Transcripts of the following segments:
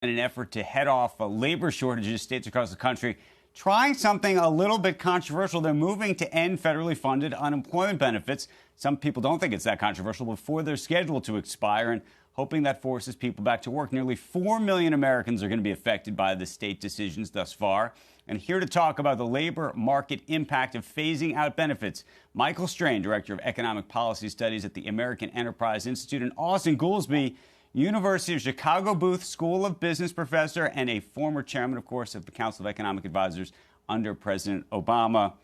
in an effort to head off labor shortages, states across the country trying something a little bit controversial. They're moving to end federally funded unemployment benefits. Some people don't think it's that controversial before they're scheduled to expire, and hoping that forces people back to work. Nearly 4 million Americans are going to be affected by the state decisions thus far. And here to talk about the labor market impact of phasing out benefits, Michael Strain, Director of Economic Policy Studies at the American Enterprise Institute, and Austin Goolsbee, University of Chicago Booth School of Business professor and a former chairman, of course, of the Council of Economic Advisors under President Obama.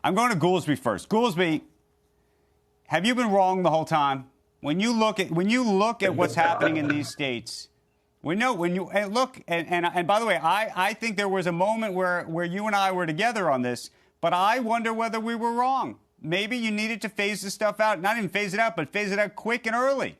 I'm going to Goolsbee first. Goolsbee, have you been wrong the whole time? When you look at what's happening in these states, by the way, I think there was a moment where you and I were together on this, but I wonder whether we were wrong. Maybe you needed to phase this stuff out, not even phase it out, but phase it out quick and early.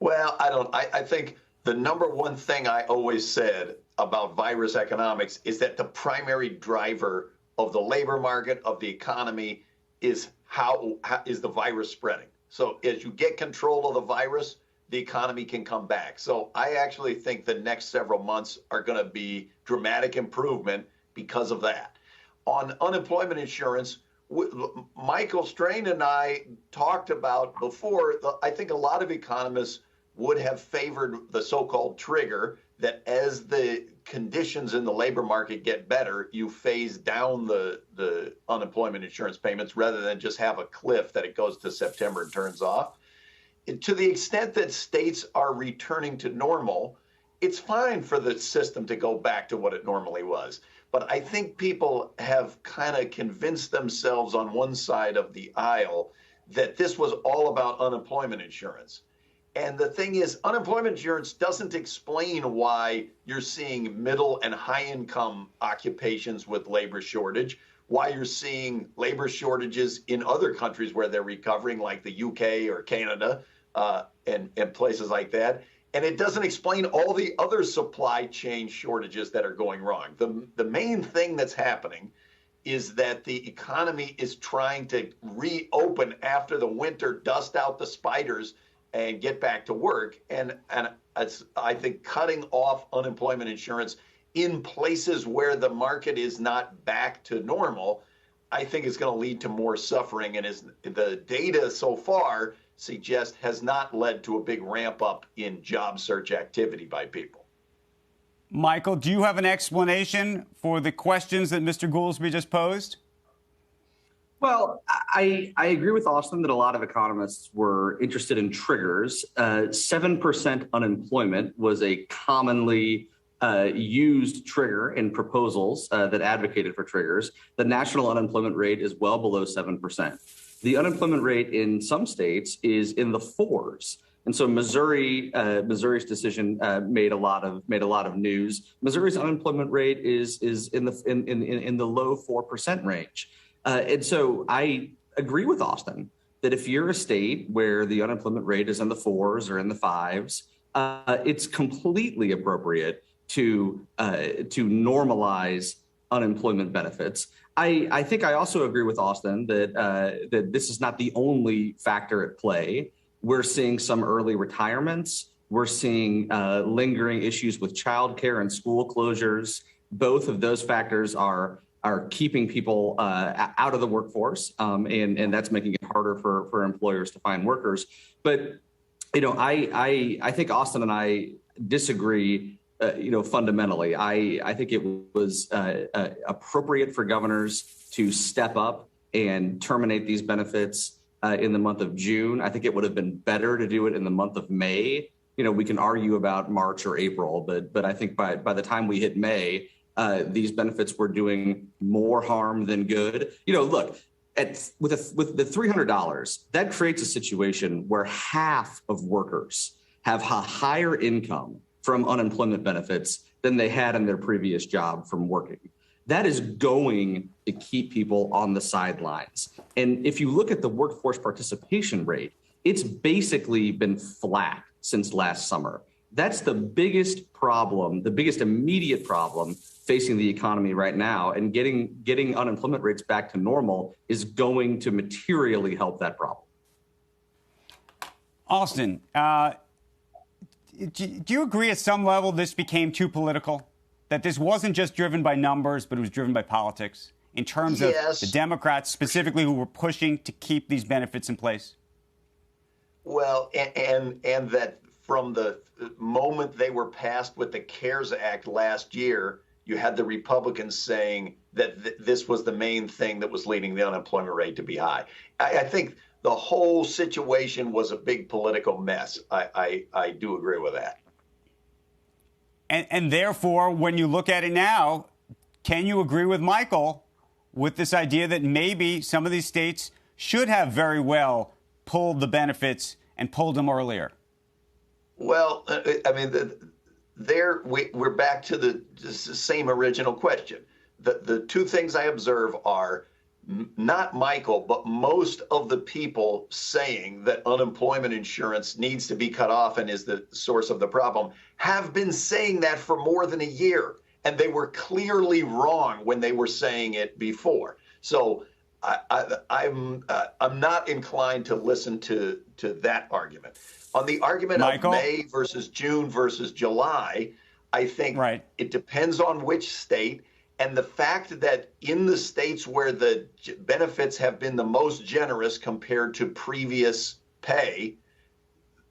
Well, I think the number one thing I always said about virus economics is that the primary driver of the labor market, of the economy, is how is the virus spreading. So as you get control of the virus, the economy can come back. So I actually think the next several months are going to be dramatic improvement because of that. On unemployment insurance, Michael Strain and I talked about before, I think a lot of economists would have favored the so-called trigger, that as the conditions in the labor market get better, you phase down the unemployment insurance payments rather than just have a cliff that it goes to September and turns off. And to the extent that states are returning to normal, it's fine for the system to go back to what it normally was. But I think people have kind of convinced themselves on one side of the aisle that this was all about unemployment insurance. And the thing is, unemployment insurance doesn't explain why you're seeing middle and high income occupations with labor shortage, why you're seeing labor shortages in other countries where they're recovering, like the UK or Canada and places like that. And it doesn't explain all the other supply chain shortages that are going wrong. The main thing that's happening is that the economy is trying to reopen after the winter, dust out the spiders, and get back to work. And I think cutting off unemployment insurance in places where the market is not back to normal, I think is going to lead to more suffering. And as the data so far suggests, has not led to a big ramp up in job search activity by people. Michael, do you have an explanation for the questions that Mr. Goolsbee just posed? Well, I agree with Austin that a lot of economists were interested in triggers. 7% unemployment was a commonly used trigger in proposals that advocated for triggers. The national unemployment rate is well below 7%. The unemployment rate in some states is in the 4s. And so Missouri's decision made a lot of news. Missouri's unemployment rate is in the low 4% range. And so I agree with Austin that if you're a state where the unemployment rate is in the 4s or in the 5s, it's completely appropriate to normalize unemployment benefits. I think I also agree with Austin that this is not the only factor at play. We're seeing some early retirements. We're seeing lingering issues with childcare and school closures. Both of those factors are keeping people out of the workforce, and that's making it harder for employers to find workers. But I think Austin and I disagree. Fundamentally, I think it was appropriate for governors to step up and terminate these benefits in the month of June. I think it would have been better to do it in the month of May. We can argue about March or April, but I think by the time we hit May, these benefits were doing more harm than good. Look, with the $300, that creates a situation where half of workers have a higher income from unemployment benefits than they had in their previous job from working. That is going to keep people on the sidelines. And if you look at the workforce participation rate, it's basically been flat since last summer. That's the biggest problem, the biggest immediate problem facing the economy right now. And getting unemployment rates back to normal is going to materially help that problem. Austin, Do you agree at some level this became too political? That this wasn't just driven by numbers, but it was driven by politics in terms of the Democrats specifically who were pushing to keep these benefits in place? Well, and that from the moment they were passed with the CARES Act last year, you had the Republicans saying that this was the main thing that was leading the unemployment rate to be high. I think the whole situation was a big political mess. I do agree with that. And therefore, when you look at it now, can you agree with Michael with this idea that maybe some of these states should have very well pulled the benefits and pulled them earlier? Well, I mean, we're back to the same original question. The two things I observe are not Michael, but most of the people saying that unemployment insurance needs to be cut off and is the source of the problem have been saying that for more than a year. And they were clearly wrong when they were saying it before. So I'm not inclined to listen to that argument. On the argument Michael? of May versus June versus July, I think it depends on which state. And the fact that in the states where the benefits have been the most generous compared to previous pay,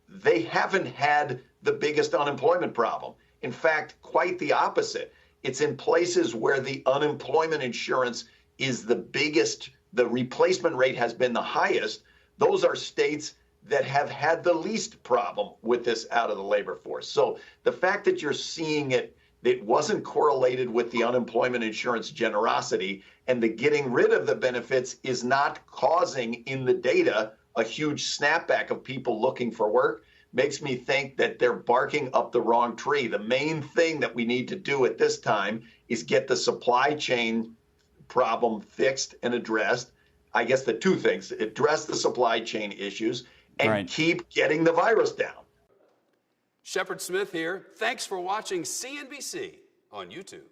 they haven't had the biggest unemployment problem. In fact, quite the opposite. It's in places where the unemployment insurance is the biggest, the replacement rate has been the highest. Those are states that have had the least problem with this out of the labor force. So the fact that you're seeing it wasn't correlated with the unemployment insurance generosity, and the getting rid of the benefits is not causing in the data a huge snapback of people looking for work, makes me think that they're barking up the wrong tree. The main thing that we need to do at this time is get the supply chain problem fixed and addressed. I guess the two things: address the supply chain issues and keep getting the virus down. Shepard Smith here. Thanks for watching CNBC on YouTube.